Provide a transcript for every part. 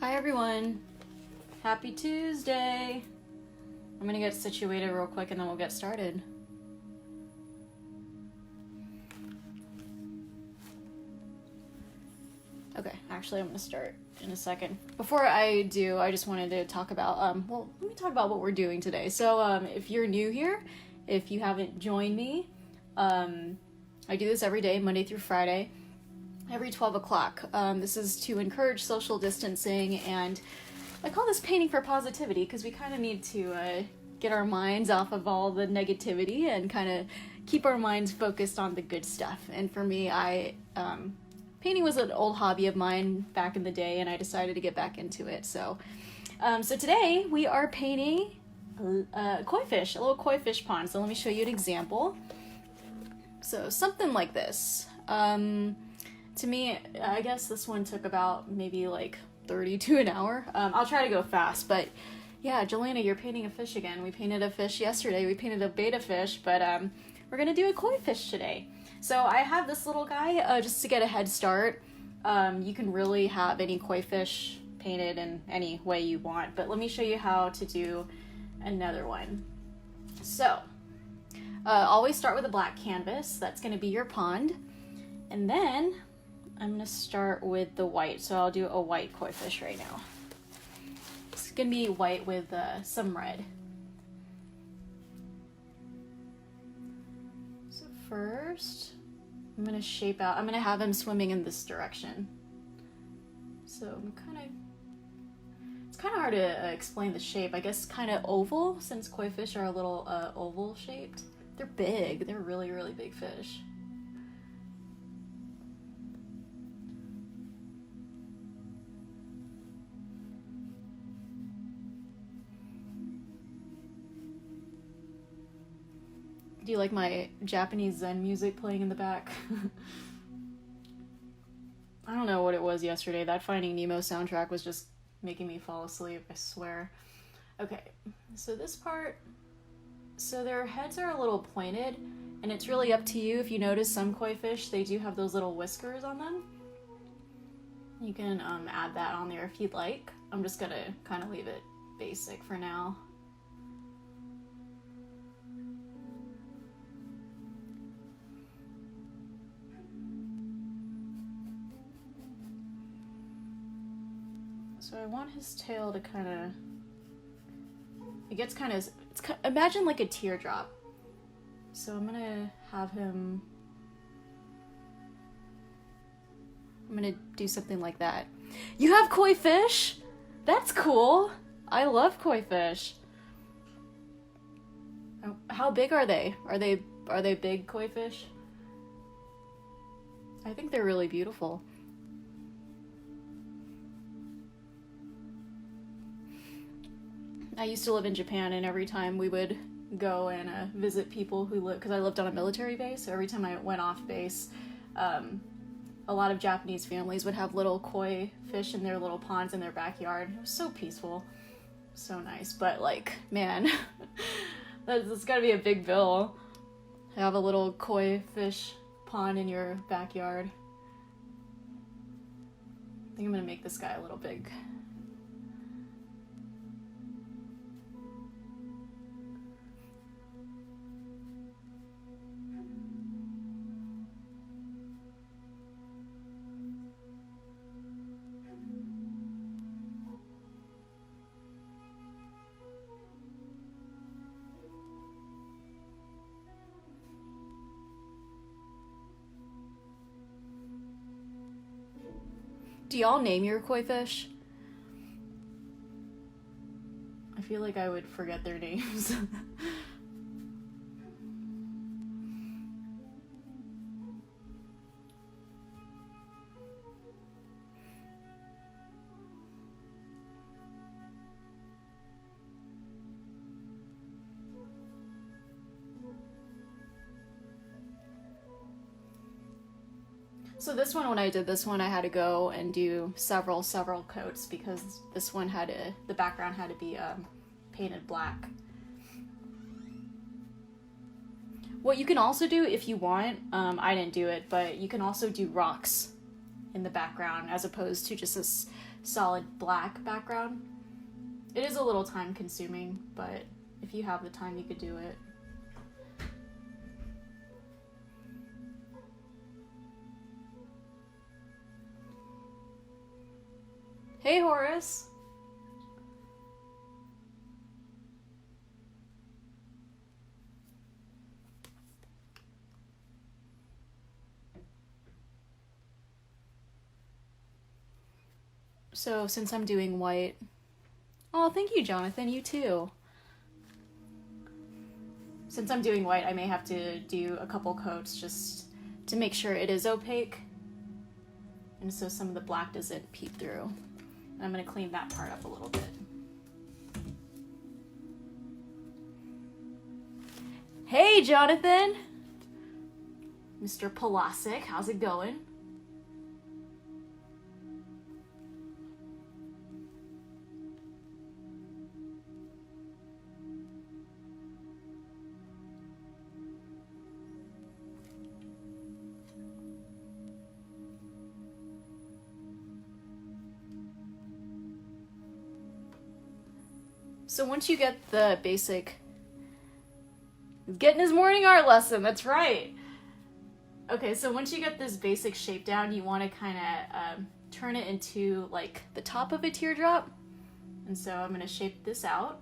Hi everyone, happy Tuesday. I'm gonna get situated real quick and then we'll get started. Okay, actually I'm gonna start in a second. Before I do, I just wanted to talk about, let me talk about what we're doing today. So if you're new here, if you haven't joined me, I do this every day, Monday through Friday, every 12 o'clock. This is to encourage social distancing, and I call this painting for positivity because we kind of need to get our minds off of all the negativity and kind of keep our minds focused on the good stuff. And for me, painting was an old hobby of mine back in the day, and I decided to get back into it. So today we are painting a koi fish, a little koi fish pond. So let me show you an example. So something like this. To me, I guess this one took about maybe like 30 to an hour. I'll try to go fast, but yeah, Jolina, you're painting a fish again. We painted a fish yesterday. We painted a betta fish, but we're gonna do a koi fish today. So I have this little guy just to get a head start. You can really have any koi fish painted in any way you want, but let me show you how to do another one. So always start with a black canvas. That's gonna be your pond. And then I'm gonna start with the white. So I'll do a white koi fish right now. It's gonna be white with some red. So first, I'm gonna shape out, I'm gonna have him swimming in this direction. So it's kind of hard to explain the shape. I guess kind of oval, since koi fish are a little oval shaped. They're big, they're really, really big fish. Do you like my Japanese Zen music playing in the back? I don't know what it was yesterday. That Finding Nemo soundtrack was just making me fall asleep, I swear. Okay, so this part, so their heads are a little pointed, and it's really up to you. If you notice some koi fish, they do have those little whiskers on them. You can add that on there if you'd like. I'm just gonna kind of leave it basic for now. So I want his tail to kind of, it gets kind of, imagine like a teardrop. So I'm gonna have him, I'm gonna do something like that. You have koi fish? That's cool. I love koi fish. How big are they? Are they big koi fish? I think they're really beautiful. I used to live in Japan, and every time we would go and visit people who live, because I lived on a military base, so every time I went off base, a lot of Japanese families would have little koi fish in their little ponds in their backyard. It was so peaceful, so nice. But like, man, that's gotta be a big bill. Have a little koi fish pond in your backyard. I think I'm gonna make this guy a little big. Do y'all name your koi fish? I feel like I would forget their names. So this one, when I did this one, I had to go and do several coats because this one the background had to be painted black. What you can also do if you want, I didn't do it, but you can also do rocks in the background as opposed to just this solid black background. It is a little time consuming, but if you have the time, you could do it. Hey, Horace. So since I'm doing white, oh, thank you, Jonathan, you too. Since I'm doing white, I may have to do a couple coats just to make sure it is opaque. And so some of the black doesn't peep through. And I'm gonna clean that part up a little bit. Hey, Jonathan! Mr. Polasic, how's it going? So once you get the basic... Getting his morning art lesson, that's right! Okay, so once you get this basic shape down, you want to kind of turn it into like the top of a teardrop. And so I'm going to shape this out.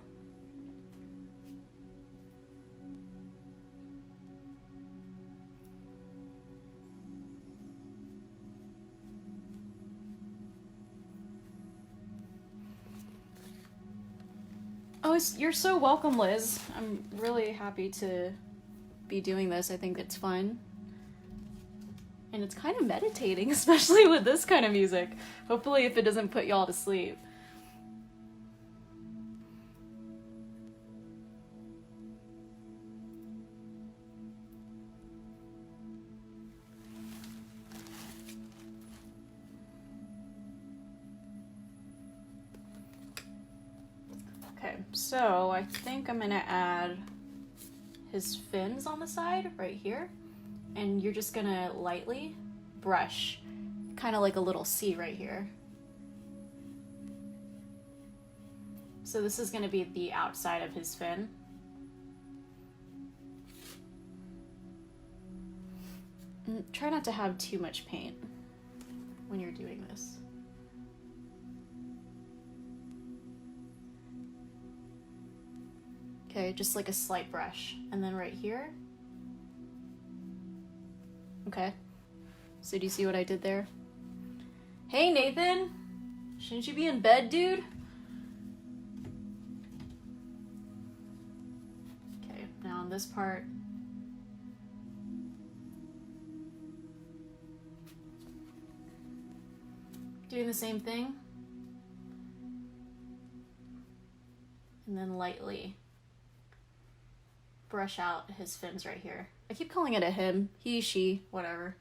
Oh, you're so welcome, Liz. I'm really happy to be doing this. I think it's fun. And it's kind of meditating, especially with this kind of music. Hopefully if it doesn't put y'all to sleep. Okay, so I think I'm gonna add his fins on the side right here. And you're just gonna lightly brush, kind of like a little C right here. So this is gonna be the outside of his fin. And try not to have too much paint when you're doing this. Okay, just like a slight brush. And then right here. Okay. So do you see what I did there? Hey, Nathan! Shouldn't you be in bed, dude? Okay, now on this part. Doing the same thing. And then lightly brush out his fins right here. I keep calling it a him, he, she, whatever.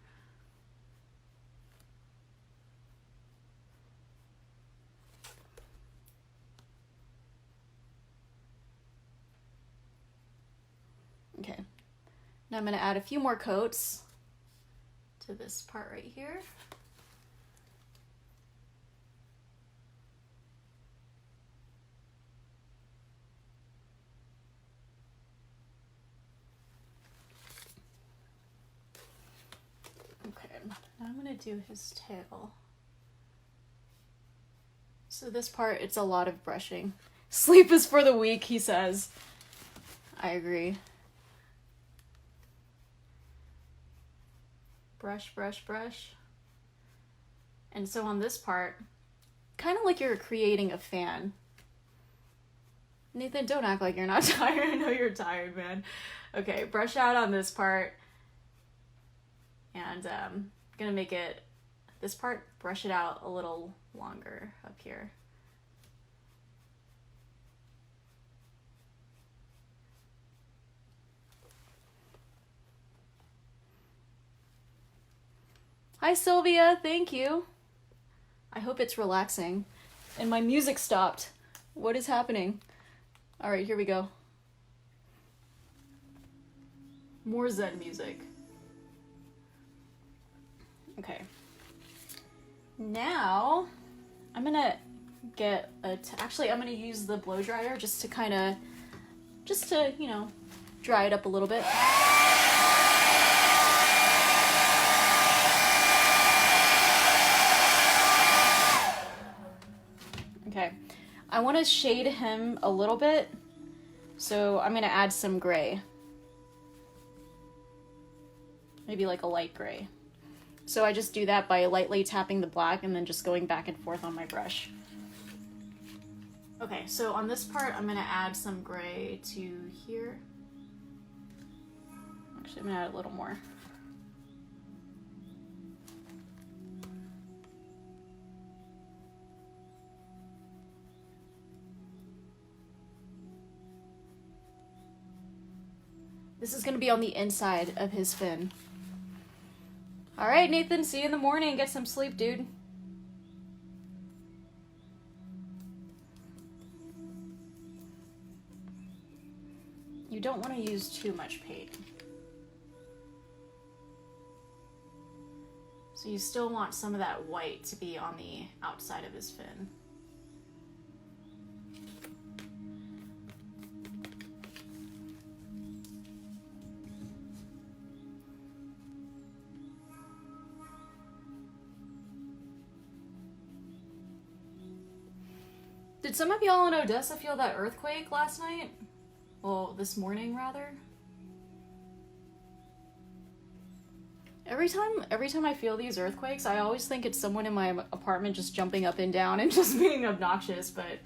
Okay, now I'm gonna add a few more coats to this part right here. Now I'm gonna do his tail. So this part, it's a lot of brushing. Sleep is for the weak, he says. I agree. Brush, brush, brush. And so on this part, kind of like you're creating a fan. Nathan, don't act like you're not tired. I know you're tired, man. Okay, brush out on this part. And gonna make it, this part, brush it out a little longer up here. Hi Sylvia, thank you. I hope it's relaxing. And my music stopped. What is happening? All right, here we go. More Zen music. Okay. Now, I'm gonna get actually, I'm gonna use the blow dryer just to, you know, dry it up a little bit. Okay, I want to shade him a little bit, so I'm gonna add some gray. Maybe like a light gray. So I just do that by lightly tapping the black and then just going back and forth on my brush. Okay, so on this part, I'm gonna add some gray to here. Actually, I'm gonna add a little more. This is gonna be on the inside of his fin. All right, Nathan, see you in the morning. Get some sleep, dude. You don't want to use too much paint. So you still want some of that white to be on the outside of his fin. Did some of y'all in Odessa feel that earthquake last night? Well, this morning, rather. Every time I feel these earthquakes, I always think it's someone in my apartment just jumping up and down and just being obnoxious, but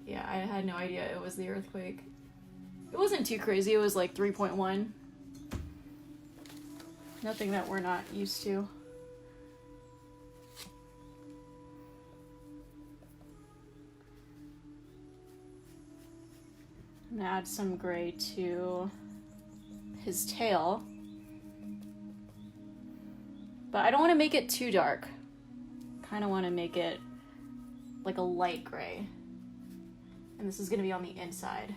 yeah, I had no idea it was the earthquake. It wasn't too crazy, it was like 3.1. Nothing that we're not used to. I'm gonna add some gray to his tail. But I don't want to make it too dark. Kind of want to make it like a light gray. And this is going to be on the inside.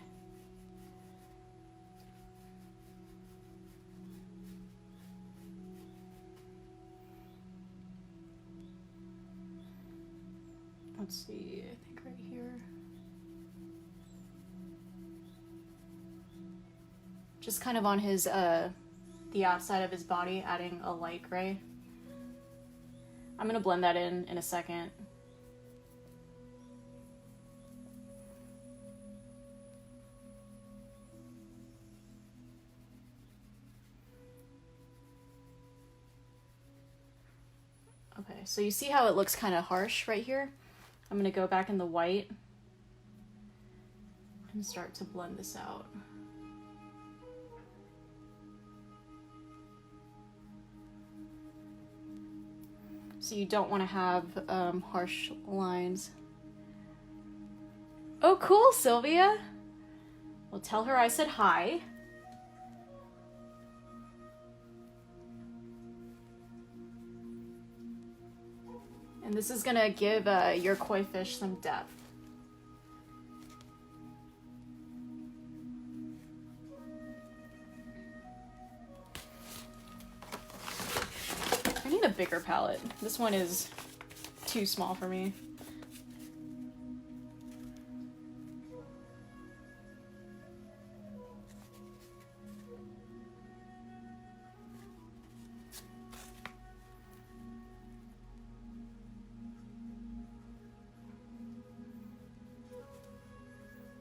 Let's see, I think right here. Just kind of on his, the outside of his body, adding a light gray. I'm gonna blend that in a second. Okay, so you see how it looks kind of harsh right here? I'm gonna go back in the white and start to blend this out. So you don't want to have harsh lines. Oh, cool, Sylvia. Well, tell her I said hi. And this is gonna give your koi fish some depth. I need a bigger palette. This one is too small for me.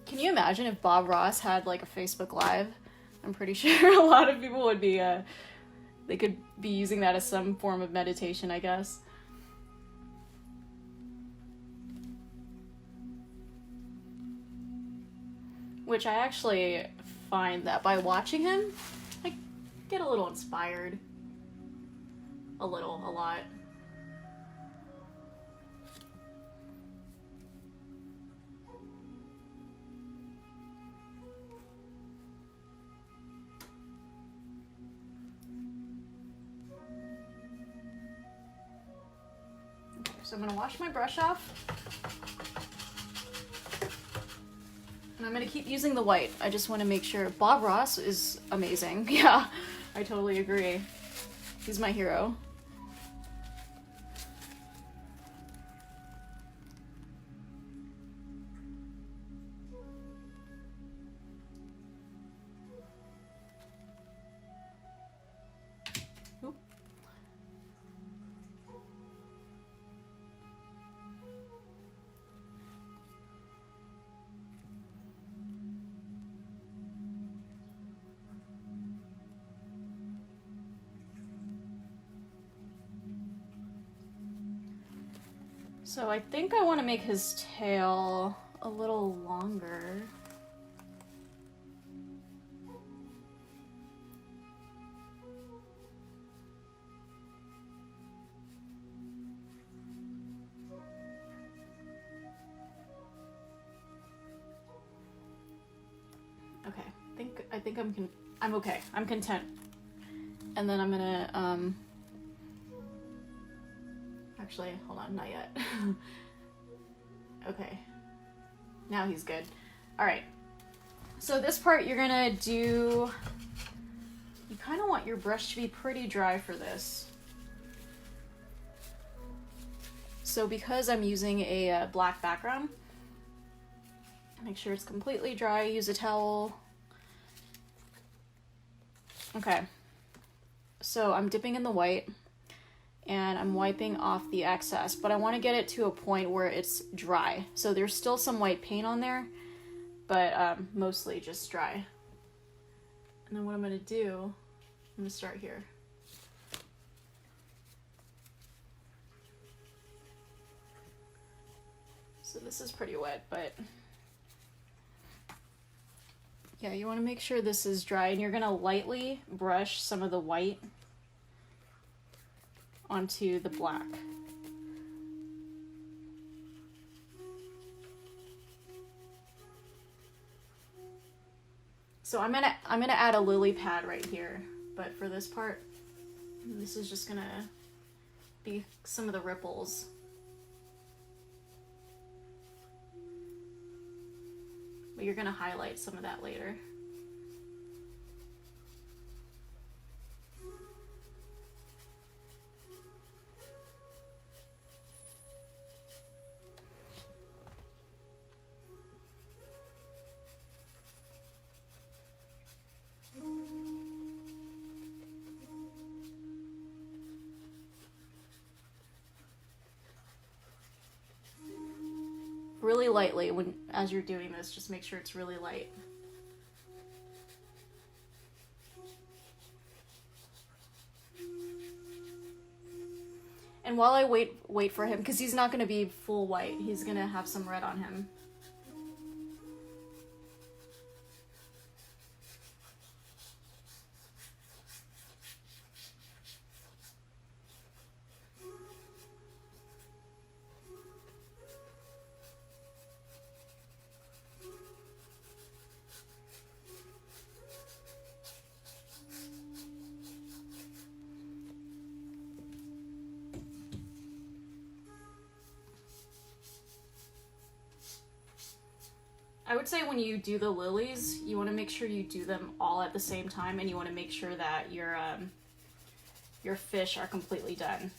Can you imagine if Bob Ross had like a Facebook Live? I'm pretty sure a lot of people would be they could be using that as some form of meditation, I guess. Which I actually find that by watching him, I get a little inspired. A lot. So I'm gonna wash my brush off. And I'm gonna keep using the white. I just wanna make sure. Bob Ross is amazing. Yeah, I totally agree. He's my hero. So I think I want to make his tail a little longer. Okay, I think I'm okay. I'm content. And then I'm gonna actually, hold on, not yet. Okay. Now he's good. All right. So this part you're gonna do, you kind of want your brush to be pretty dry for this. So because I'm using a black background, make sure it's completely dry, use a towel. Okay. So I'm dipping in the white and I'm wiping off the excess, but I want to get it to a point where it's dry. So there's still some white paint on there, but mostly just dry. And then what I'm going to do, I'm going to start here. So this is pretty wet, but yeah, you want to make sure this is dry, and you're going to lightly brush some of the white onto the black. So I'm gonna add a lily pad right here, but for this part, this is just gonna be some of the ripples. But you're gonna highlight some of that later. Really lightly as you're doing this, just make sure it's really light. And while I wait for him, because he's not going to be full white, he's going to have some red on him. I would say when you do the lilies, you want to make sure you do them all at the same time, and you want to make sure that your fish are completely done.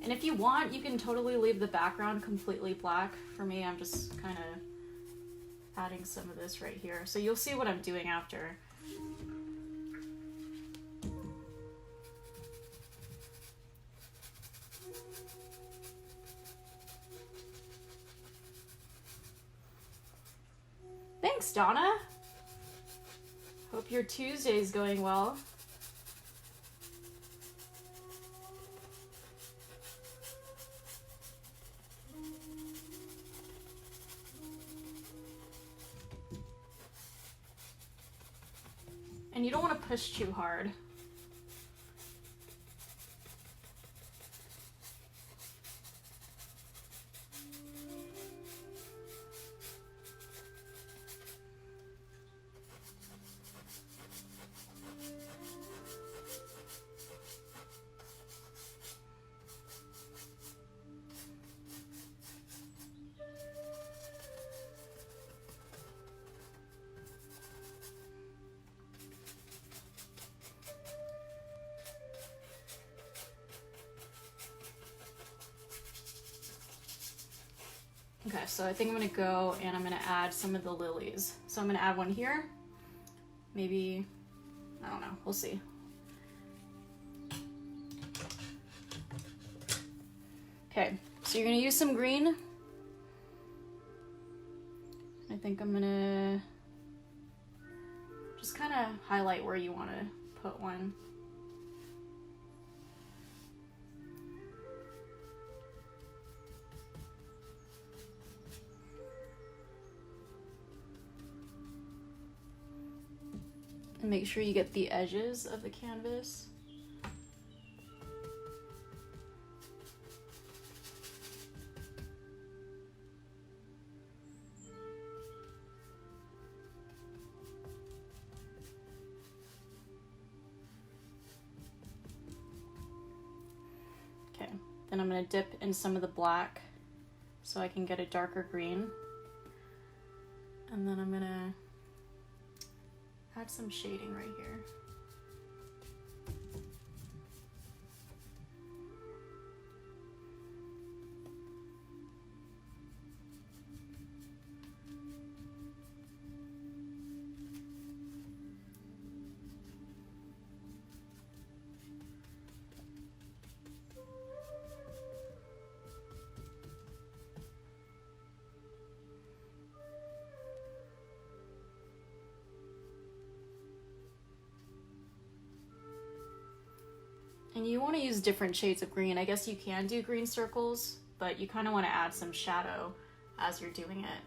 And if you want, you can totally leave the background completely black. For me, I'm just kind of adding some of this right here. So you'll see what I'm doing after. Thanks, Donna. Hope your Tuesday's going well. And you don't want to push too hard. Okay, so I think I'm gonna go and I'm gonna add some of the lilies. So I'm gonna add one here, maybe I don't know, we'll see. Okay, so you're gonna use some green. I think I'm gonna just kind of highlight where you want to put one. And make sure you get the edges of the canvas. Okay, then I'm going to dip in some of the black so I can get a darker green. And then I'm going to add some shading right here. And you want to use different shades of green. I guess you can do green circles, but you kind of want to add some shadow as you're doing it.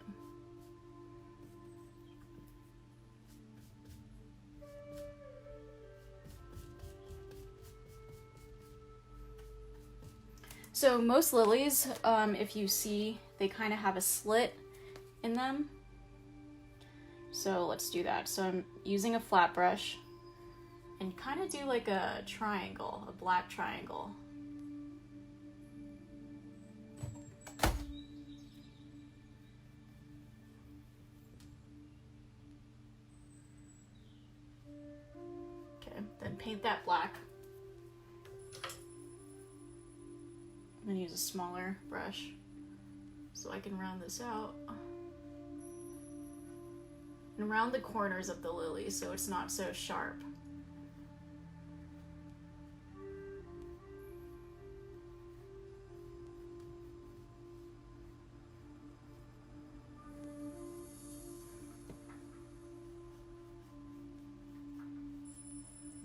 So most lilies, if you see, they kind of have a slit in them. So let's do that. So I'm using a flat brush and kind of do like a triangle, a black triangle. Okay, then paint that black. I'm gonna use a smaller brush so I can round this out. And round the corners of the lily so it's not so sharp.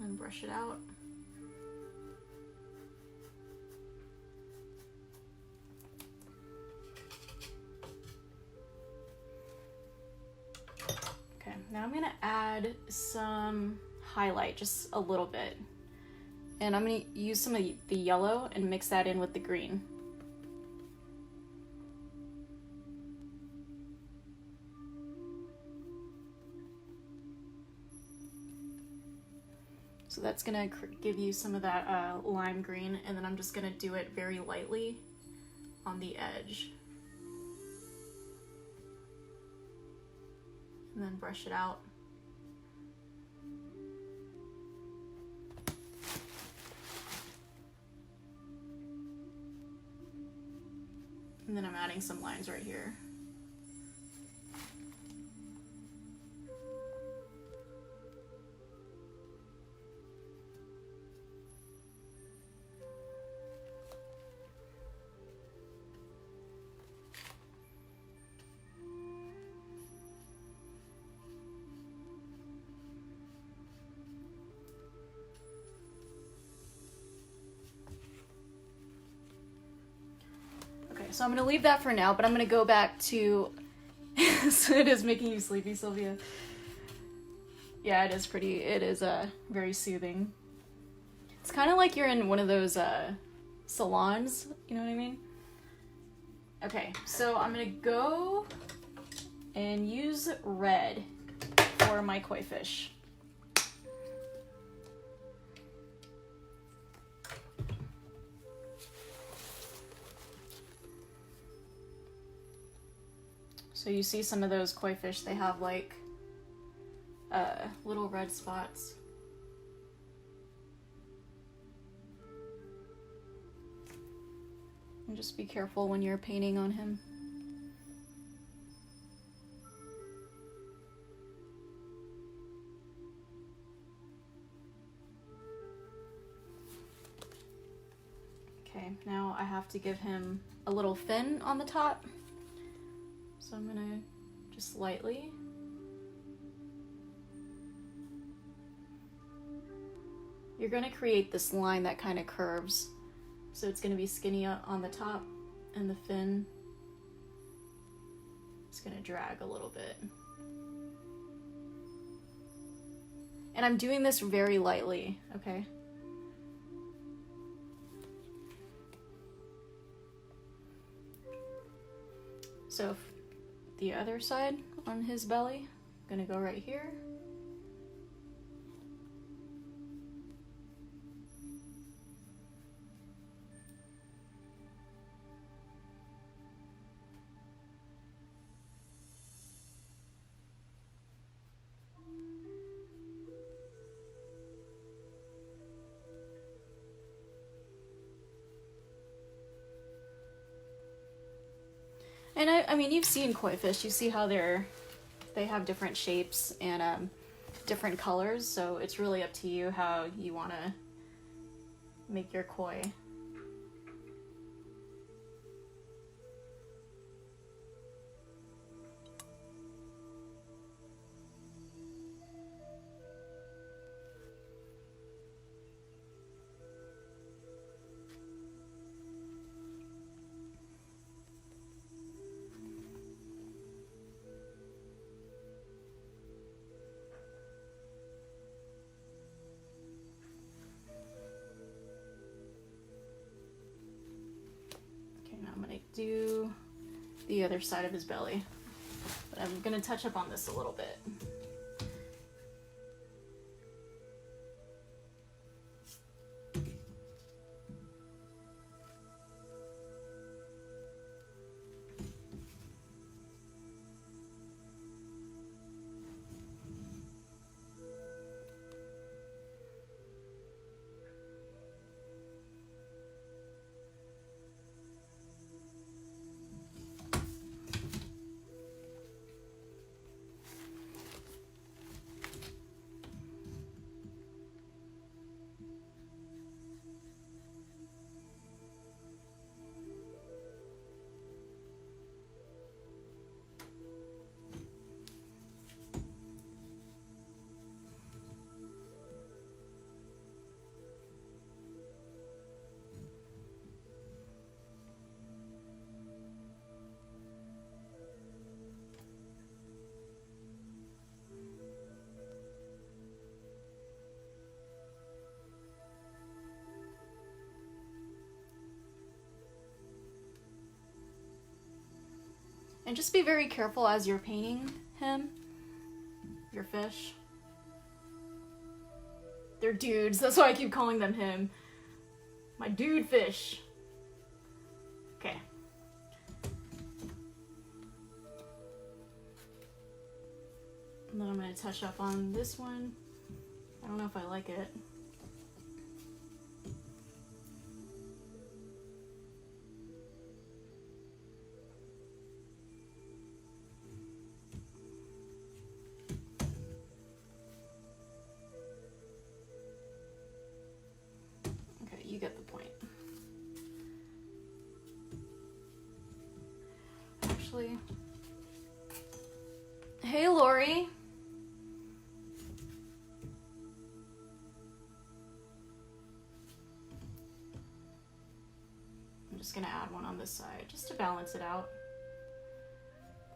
And brush it out. Okay, now I'm gonna add some highlight, just a little bit. And I'm gonna use some of the yellow and mix that in with the green. So that's gonna give you some of that lime green, and then I'm just gonna do it very lightly on the edge. And then brush it out. And then I'm adding some lines right here. So I'm gonna leave that for now, but I'm gonna go back to, so it is making you sleepy, Sylvia. Yeah, it is very soothing. It's kind of like you're in one of those salons, you know what I mean? Okay, so I'm gonna go and use red for my koi fish. So you see some of those koi fish, they have like little red spots. And just be careful when you're painting on him. Okay, now I have to give him a little fin on the top. So I'm gonna just lightly. You're gonna create this line that kind of curves. So it's gonna be skinny on the top, and the fin is gonna drag a little bit. And I'm doing this very lightly, okay? So the other side on his belly, I'm gonna go right here. And I mean, you've seen koi fish. You see how they have different shapes and different colors. So it's really up to you how you want to make your koi. I'm gonna do the other side of his belly, but I'm gonna touch up on this a little bit. And just be very careful as you're painting him, your fish. They're dudes, that's why I keep calling them him. My dude fish. Okay. And then I'm gonna touch up on this one. I don't know if I like it. You get the point. Actually, hey Lori. I'm just gonna add one on this side just to balance it out.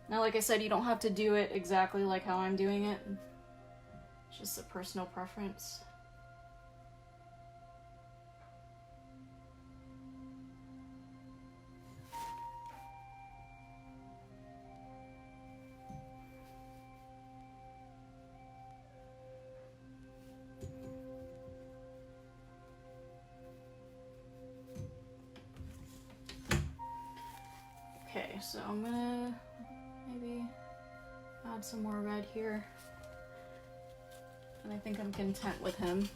Now, like I said, you don't have to do it exactly like how I'm doing it. It's just a personal preference. Okay, so I'm gonna maybe add some more red here. And I think I'm content with him.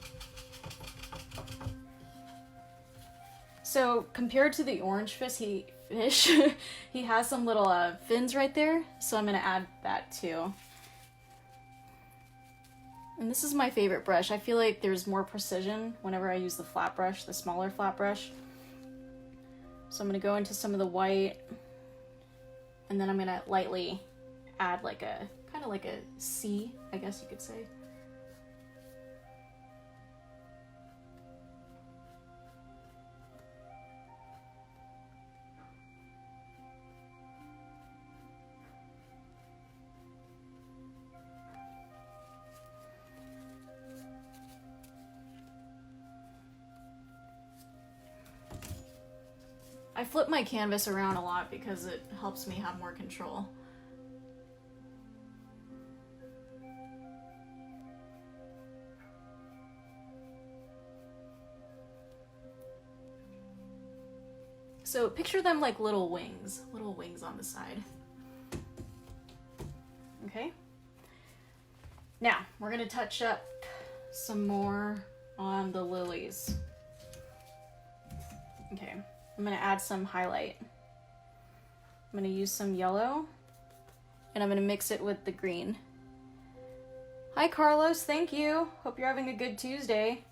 So compared to the orange fish, he has some little fins right there. So I'm gonna add that too. And this is my favorite brush. I feel like there's more precision whenever I use the flat brush, the smaller flat brush. So I'm gonna go into some of the white, and then I'm gonna lightly add like a, kind of like a C, I guess you could say. I flip my canvas around a lot because it helps me have more control. So picture them like little wings on the side. Okay. Now we're gonna touch up some more on the lilies. Okay. I'm gonna add some highlight. I'm gonna use some yellow, and I'm gonna mix it with the green. Hi Carlos, thank you. Hope you're having a good Tuesday.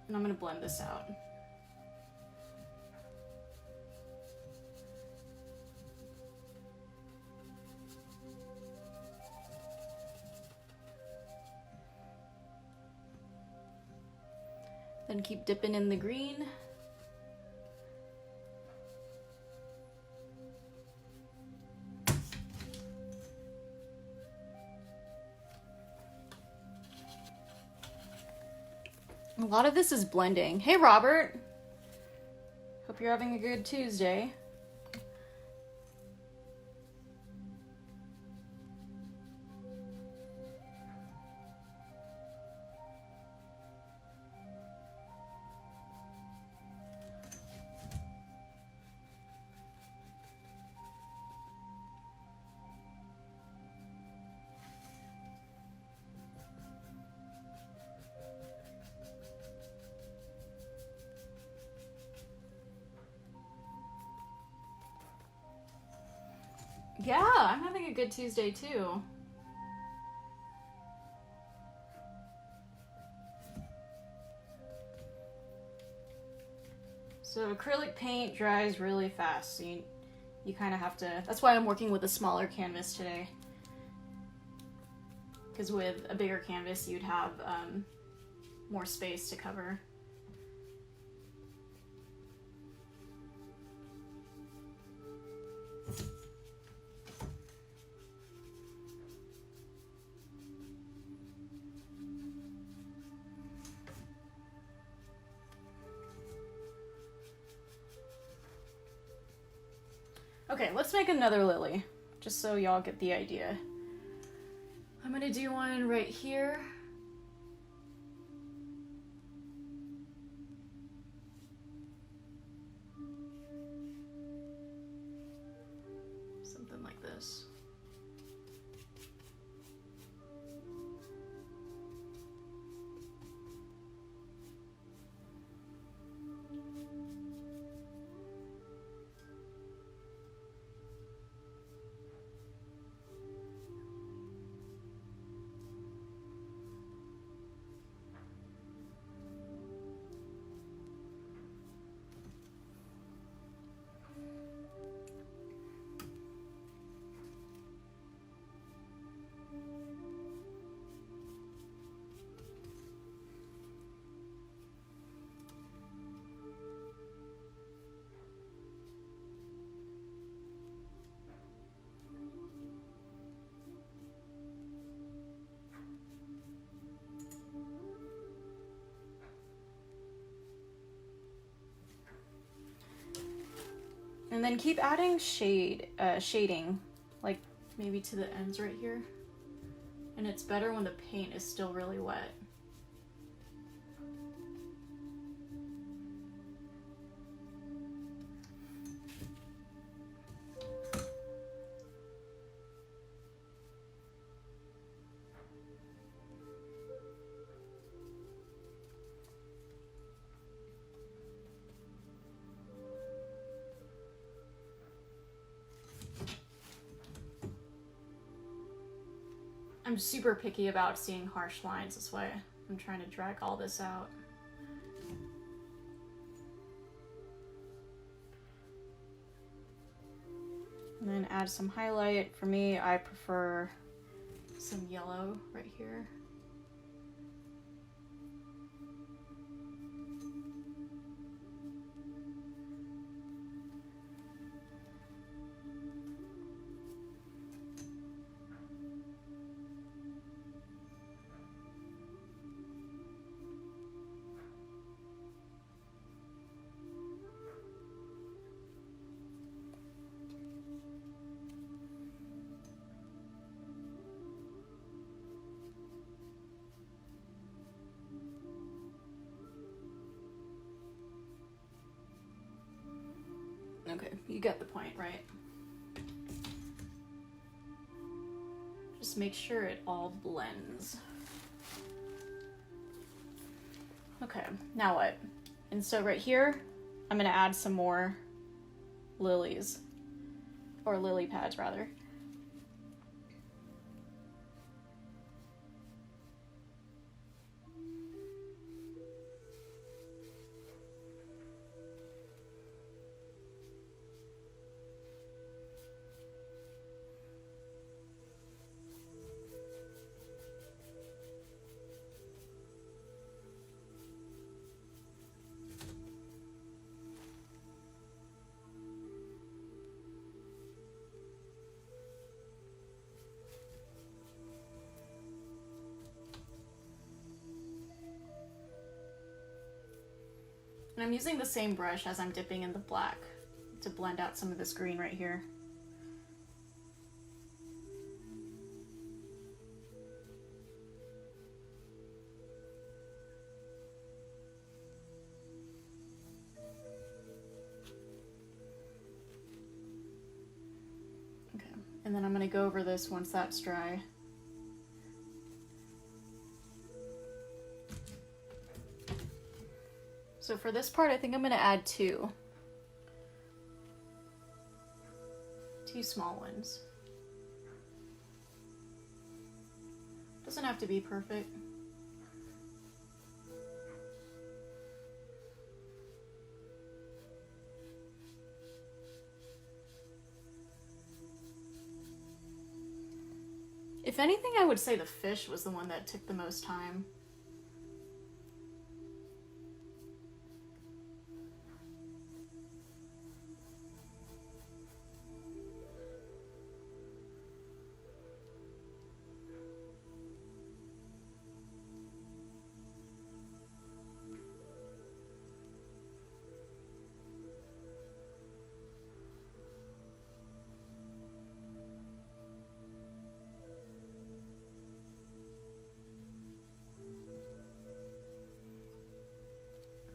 And I'm gonna blend this out. Then keep dipping in the green. A lot of this is blending. Hey, Robert. Hope you're having a good Tuesday. Yeah, I'm having a good Tuesday too. So acrylic paint dries really fast, so you kind of have to, that's why I'm working with a smaller canvas today. Because with a bigger canvas, you'd have more space to cover. Okay, let's make another lily, just so y'all get the idea. I'm gonna do one right here. Something like this. And then keep adding shading, like maybe to the ends right here. And it's better when the paint is still really wet. I'm super picky about seeing harsh lines. That's why I'm trying to drag all this out. And then add some highlight. For me, I prefer some yellow right here. Okay, you get the point, right? Just make sure it all blends. Okay, now what? And so right here, I'm gonna add some more lilies, or lily pads rather. And I'm using the same brush as I'm dipping in the black to blend out some of this green right here. Okay, and then I'm gonna go over this once that's dry. So for this part, I think I'm gonna add two small ones. Doesn't have to be perfect. If anything, I would say the fish was the one that took the most time.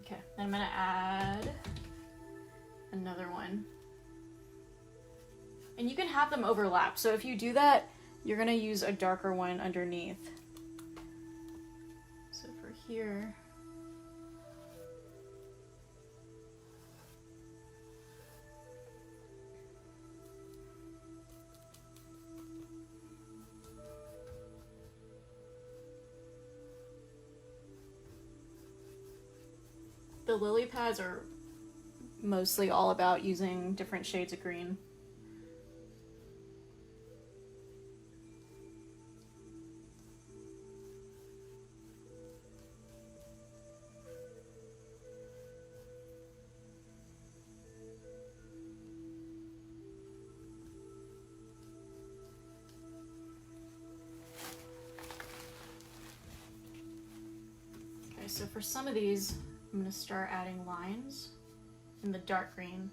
Okay, I'm gonna add another one. And you can have them overlap. So if you do that, you're gonna use a darker one underneath. So for here, the lily pads are mostly all about using different shades of green. Okay, so for some of these, I'm going to start adding lines in the dark green.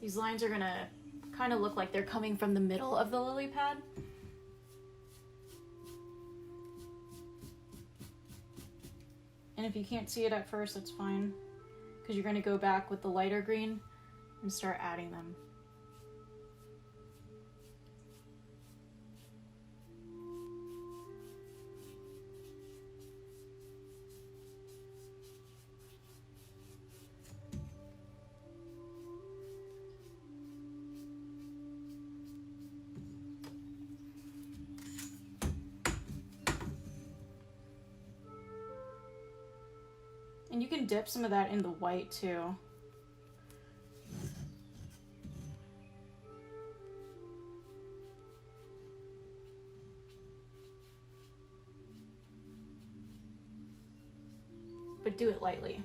These lines are going to kind of look like they're coming from the middle of the lily pad. And if you can't see it at first, that's fine, because you're going to go back with the lighter green and start adding them. And you can dip some of that in the white too. But do it lightly.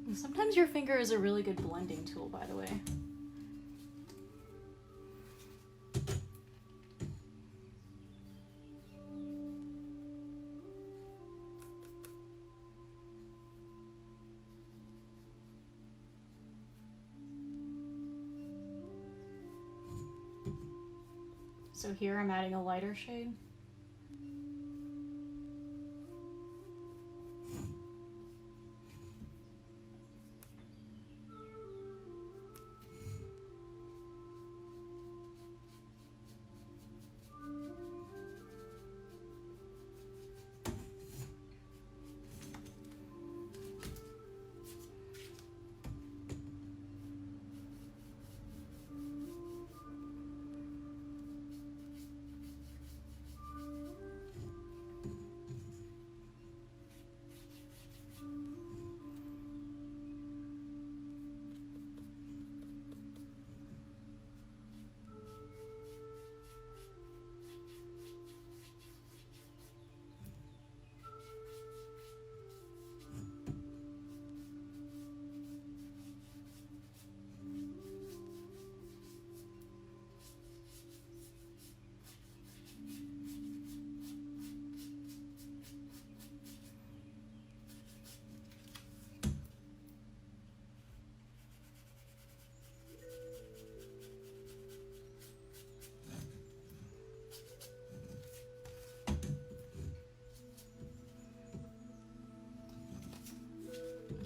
And sometimes your finger is a really good blending tool, by the way. So here I'm adding a lighter shade.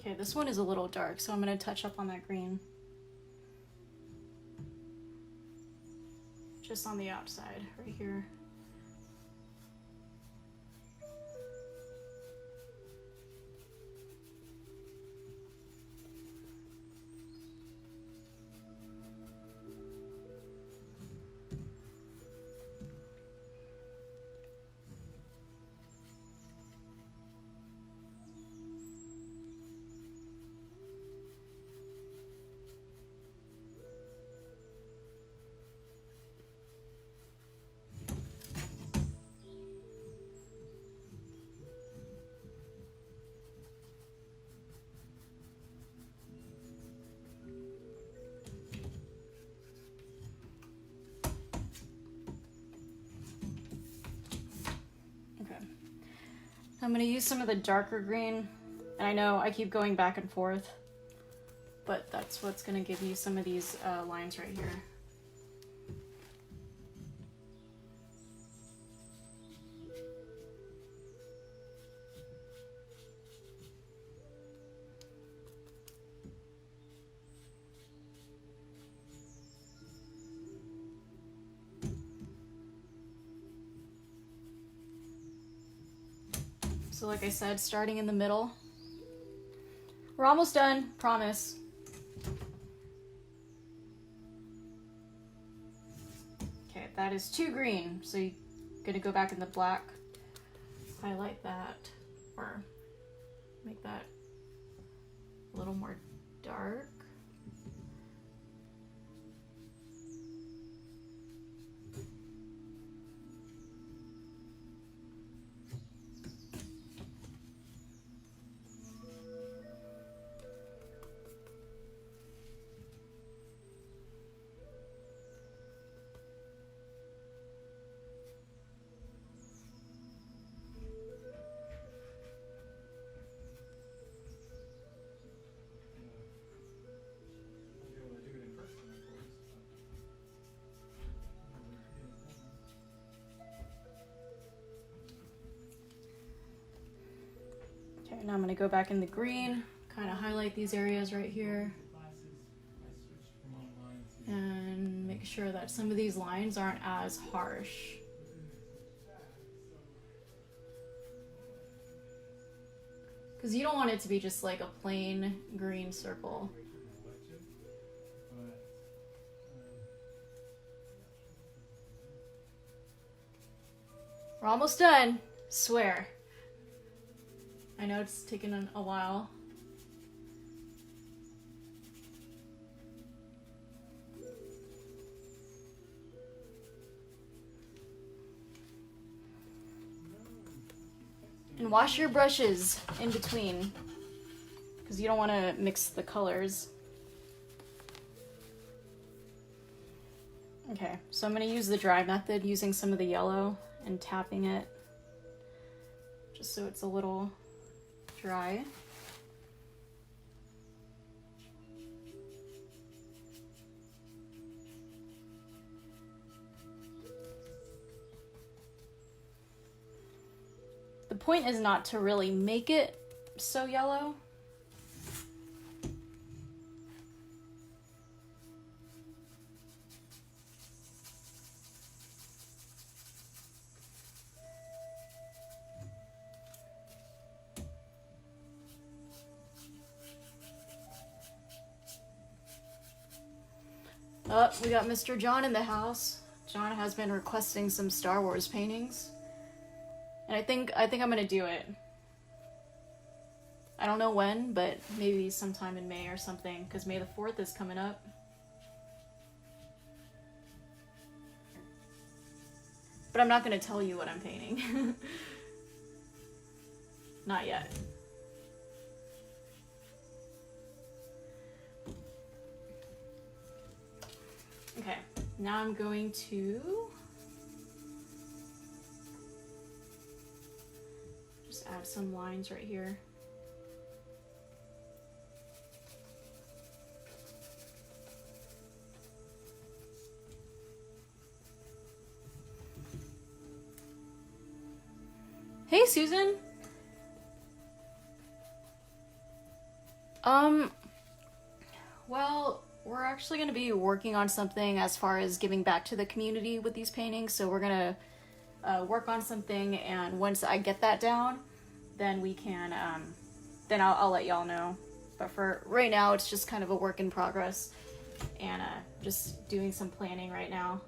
Okay, this one is a little dark, so I'm going to touch up on that green. Just on the outside, right here. I'm going to use some of the darker green, and I know I keep going back and forth, but that's what's going to give you some of these lines right here. So like I said, starting in the middle. We're almost done, promise. Okay, that is too green, so you're gonna go back in the black, highlight that, or make that a little more dark. Okay, now I'm gonna go back in the green, kind of highlight these areas right here. And make sure that some of these lines aren't as harsh. Because you don't want it to be just like a plain green circle. We're almost done, swear. I know it's taken a while. And wash your brushes in between, because you don't want to mix the colors. Okay, so I'm going to use the dry method, using some of the yellow and tapping it just so it's a little dry. The point is not to really make it so yellow. Oh, we got Mr. John in the house. John has been requesting some Star Wars paintings. And I think I'm gonna do it. I don't know when, but maybe sometime in May or something, because May the 4th is coming up. But I'm not gonna tell you what I'm painting. Not yet. Okay, now I'm going to just add some lines right here. Hey, Susan. Well, we're actually going to be working on something as far as giving back to the community with these paintings. So we're going to work on something, and once I get that down, then we can, then I'll let y'all know. But for right now, it's just kind of a work in progress, and just doing some planning right now.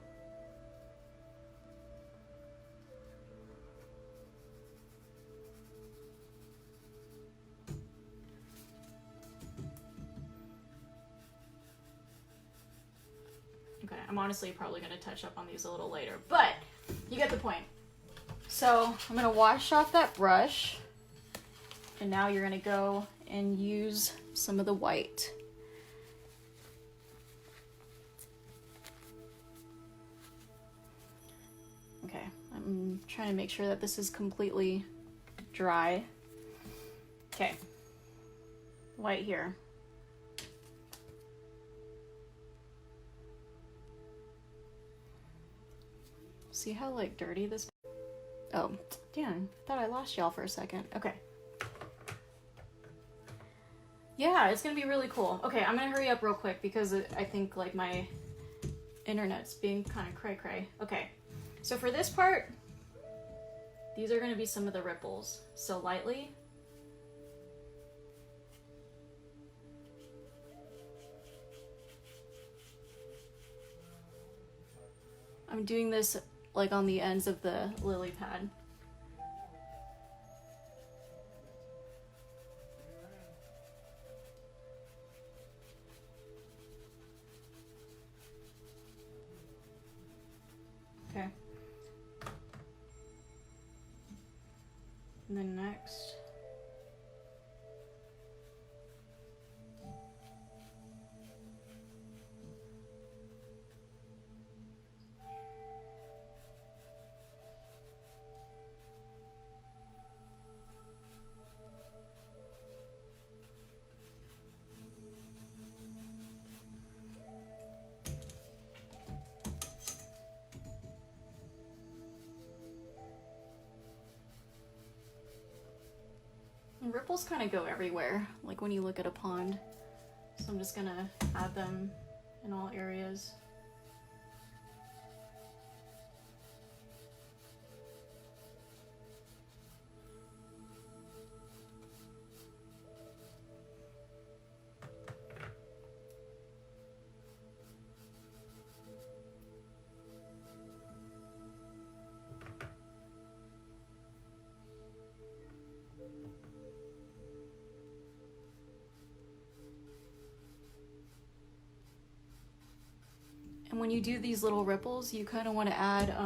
Okay, I'm honestly probably going to touch up on these a little later, but you get the point. So I'm going to wash off that brush, and now you're going to go and use some of the white. Okay, I'm trying to make sure that this is completely dry. Okay, white here. See how like dirty this? Oh, damn, I thought I lost y'all for a second. Okay. Yeah, it's gonna be really cool. Okay, I'm gonna hurry up real quick because I think like my internet's being kind of cray-cray. Okay, so for this part, these are gonna be some of the ripples. So lightly. I'm doing this like on the ends of the lily pad. Okay. And then next. And ripples kind of go everywhere, like when you look at a pond. So I'm just gonna add them in all areas. And when you do these little ripples, you kind of want to add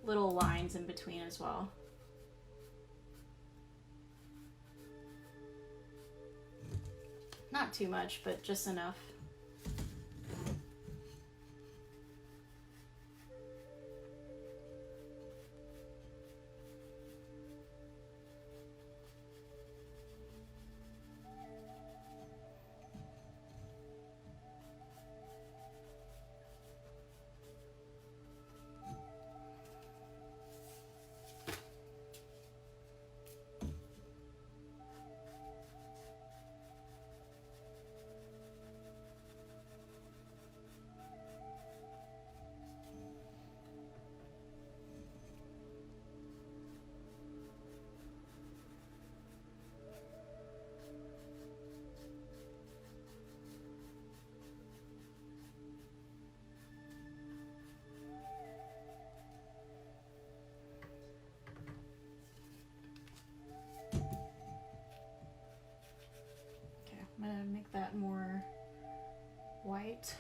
little lines in between as well. Not too much, but just enough. I'm gonna make that more white.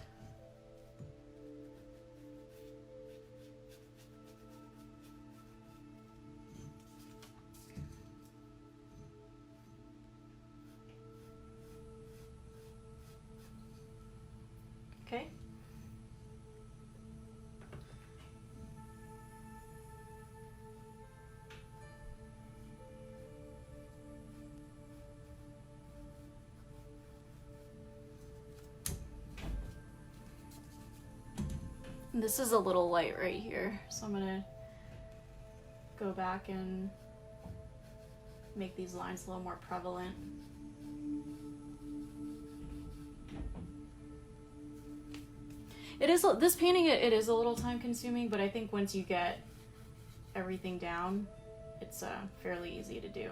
Okay. This is a little light right here, so I'm gonna go back and make these lines a little more prevalent. It is, this painting, it is a little time consuming, but I think once you get everything down, it's fairly easy to do.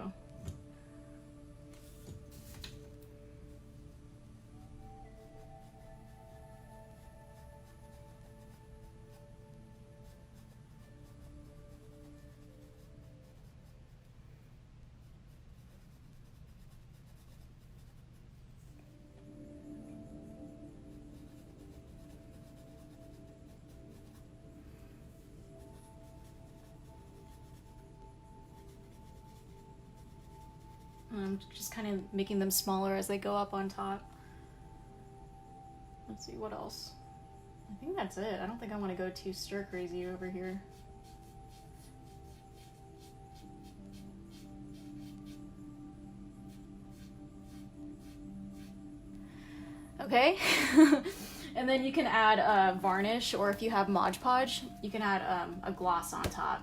I'm just kind of making them smaller as they go up on top. Let's see, what else? I think that's it. I don't think I want to go too stir crazy over here. Okay. And then you can add a varnish, or if you have Mod Podge, you can add a gloss on top.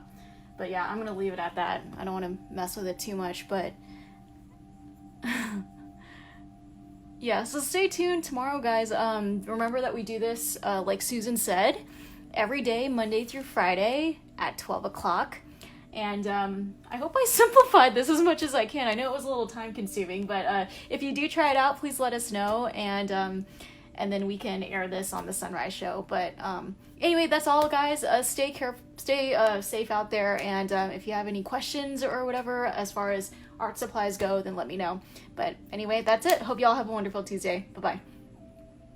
But yeah, I'm gonna leave it at that. I don't want to mess with it too much, but yeah, so stay tuned tomorrow, guys. Remember that we do this, like Susan said, every day, Monday through Friday at 12 o'clock. And I hope I simplified this as much as I can. I know it was a little time consuming, but if you do try it out, please let us know, and then we can air this on the Sunrise Show. But anyway, that's all, guys. Stay safe out there, and if you have any questions or whatever as far as art supplies go, then let me know. But anyway, that's it. Hope y'all have a wonderful Tuesday. Bye-bye.